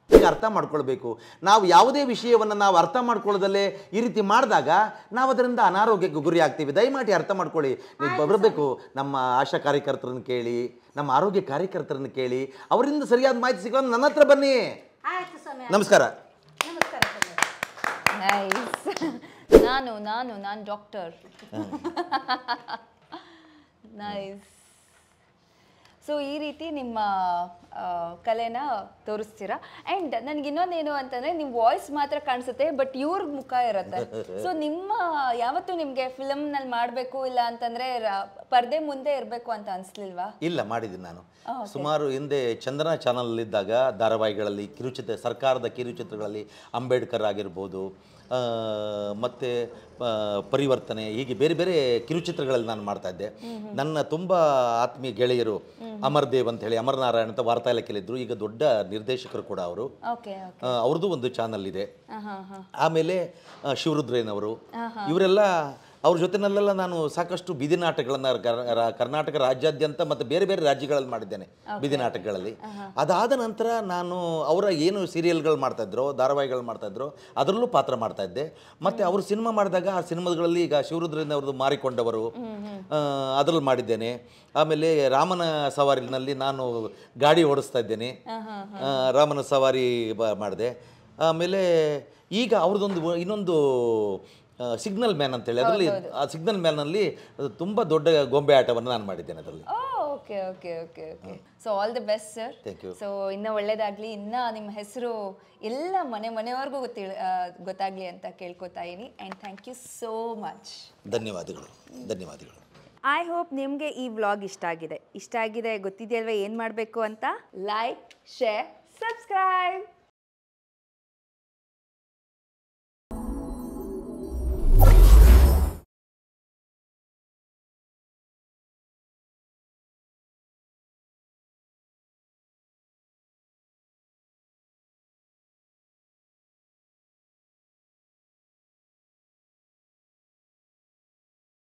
ಈಗ ಅರ್ಥ ಮಾಡ್ಕೊಳ್ಬೇಕು. ನಾವು ಯಾವುದೇ ವಿಷಯವನ್ನು ನಾವು ಅರ್ಥ ಮಾಡ್ಕೊಳ್ಳೋದಲ್ಲೇ ಈ ರೀತಿ ಮಾಡಿದಾಗ ನಾವು ಅದರಿಂದ ಅನಾರೋಗ್ಯಕ್ಕೆ ಗುರಿ ಆಗ್ತೀವಿ. ದಯಮಾಡಿ ಅರ್ಥ ಮಾಡ್ಕೊಳ್ಳಿ. ನೀವು ಬರಬೇಕು, ನಮ್ಮ ಆಶಾ ಕಾರ್ಯಕರ್ತರನ್ನು ಕೇಳಿ, ನಮ್ಮ ಆರೋಗ್ಯ ಕಾರ್ಯಕರ್ತರನ್ನು ಕೇಳಿ, ಅವರಿಂದ ಸರಿಯಾದ ಮಾಹಿತಿ ಸಿಗೋದು ನನ್ನ ಹತ್ರ ಬನ್ನಿ. ನಮಸ್ಕಾರ. ನಾನು ಡಾಕ್ಟರ್. ನೈಸ್. ಸೊ ಈ ರೀತಿ ನಿಮ್ಮ ಕಲೆನ ತೋರಿಸ್ತೀರಾ. ಆ್ಯಂಡ್ ನನಗೆ ಇನ್ನೊಂದೇನು ಅಂತಂದರೆ ನಿಮ್ಮ ವಾಯ್ಸ್ ಮಾತ್ರ ಕಾಣಿಸುತ್ತೆ, ಬಟ್ ಇವ್ರ ಮುಖ ಇರುತ್ತೆ. ಸೊ ನಿಮ್ಮ ಯಾವತ್ತೂ ನಿಮಗೆ ಫಿಲಮ್ನಲ್ಲಿ ಮಾಡಬೇಕು ಇಲ್ಲ ಅಂತಂದರೆ ಪರ್ದೆ ಮುಂದೆ ಇರಬೇಕು ಅಂತ ಅನಿಸ್ಲಿಲ್ವಾ? ಇಲ್ಲ, ಮಾಡಿದ್ದೀನಿ ನಾನು. ಸುಮಾರು ಹಿಂದೆ ಚಂದನ ಚಾನಲಲ್ಲಿದ್ದಾಗ ಧಾರಾವಾಹಿಗಳಲ್ಲಿ ಸರ್ಕಾರದ ಕಿರುಚಿತ್ರಗಳಲ್ಲಿ ಅಂಬೇಡ್ಕರ್ ಆಗಿರ್ಬೋದು, ಮತ್ತು ಪರಿವರ್ತನೆ, ಹೀಗೆ ಬೇರೆ ಬೇರೆ ಕಿರುಚಿತ್ರಗಳಲ್ಲಿ ನಾನು ಮಾಡ್ತಾಯಿದ್ದೆ. ನನ್ನ ತುಂಬ ಆತ್ಮೀಯ ಗೆಳೆಯರು ಅಮರ್ದೇವ್ ಅಂತ ಹೇಳಿ, ಅಮರನಾರಾಯಣ್ ಅಂತ ವಾರ್ತಾ ಇಲಾಖೆಯಲ್ಲಿದ್ದರು, ಈಗ ದೊಡ್ಡ ನಿರ್ದೇಶಕರು ಕೂಡ ಅವರು. ಅವ್ರದ್ದು ಒಂದು ಚಾನಲ್ ಇದೆ. ಆಮೇಲೆ ಶಿವರುದ್ರೇನವರು, ಇವರೆಲ್ಲ ಅವ್ರ ಜೊತೆನಲ್ಲೆಲ್ಲ ನಾನು ಸಾಕಷ್ಟು ಬೀದಿ ನಾಟಕಗಳನ್ನು ಕರ್ನಾಟಕ ರಾಜ್ಯಾದ್ಯಂತ ಮತ್ತು ಬೇರೆ ಬೇರೆ ರಾಜ್ಯಗಳಲ್ಲಿ ಮಾಡಿದ್ದೇನೆ ಬೀದಿ ನಾಟಕಗಳಲ್ಲಿ. ಅದಾದ ನಂತರ ನಾನು ಅವರ ಏನು ಸೀರಿಯಲ್ಗಳು ಮಾಡ್ತಾಯಿದ್ರು, ಧಾರಾವಾಹಿಗಳು ಮಾಡ್ತಾಯಿದ್ರು, ಅದರಲ್ಲೂ ಪಾತ್ರ ಮಾಡ್ತಾಯಿದ್ದೆ. ಮತ್ತು ಅವರು ಸಿನಿಮಾ ಮಾಡಿದಾಗ ಆ ಸಿನಿಮಾಗಳಲ್ಲಿ ಈಗ ಶಿವರುದ್ರನ್ ಅವ್ರದ್ದು ಮಾರಿಕೊಂಡವರು ಅದರಲ್ಲಿ ಮಾಡಿದ್ದೇನೆ. ಆಮೇಲೆ ರಾಮನ ಸವಾರಿನಲ್ಲಿ ನಾನು ಗಾಡಿ ಓಡಿಸ್ತಾ ಇದ್ದೇನೆ, ರಾಮನ ಸವಾರಿ ಮಾಡಿದೆ. ಆಮೇಲೆ ಈಗ ಅವ್ರದ್ದೊಂದು ಇನ್ನೊಂದು ಸಿಗ್ನಲ್ ಮ್ಯಾನ್ ಅಂತೇಳಿ, ಅದರಲ್ಲಿ ಆ ಸಿಗ್ನಲ್ ಮ್ಯಾನ್ನಲ್ಲಿ ತುಂಬ ದೊಡ್ಡ ಗೊಂಬೆ ಆಟವನ್ನು ನಾನು ಮಾಡಿದ್ದೇನೆ ಅದರಲ್ಲಿ. Okay okay okay okay. So all the best sir. Thank you. So ಇನ್ನೂ ಒಳ್ಳೇದಾಗಲಿ, ಇನ್ನೂ ನಿಮ್ಮ ಹೆಸರು ಎಲ್ಲ ಮನೆಯವರೆಗೂ ಗೊತ್ತಾಗಲಿ ಅಂತ ಕೇಳ್ಕೊತಾ ಇದ್ದೀನಿ. And thank you so much. ಧನ್ಯವಾದಗಳು. ಧನ್ಯವಾದಗಳು. ಐ ಹೋಪ್ ನಿಮಗೆ ಈ ವ್ಲಾಗ್ ಇಷ್ಟ ಆಗಿದೆ ಗೊತ್ತಿದೆಯಲ್ವ ಏನು ಮಾಡಬೇಕು ಅಂತ. Like, share, subscribe.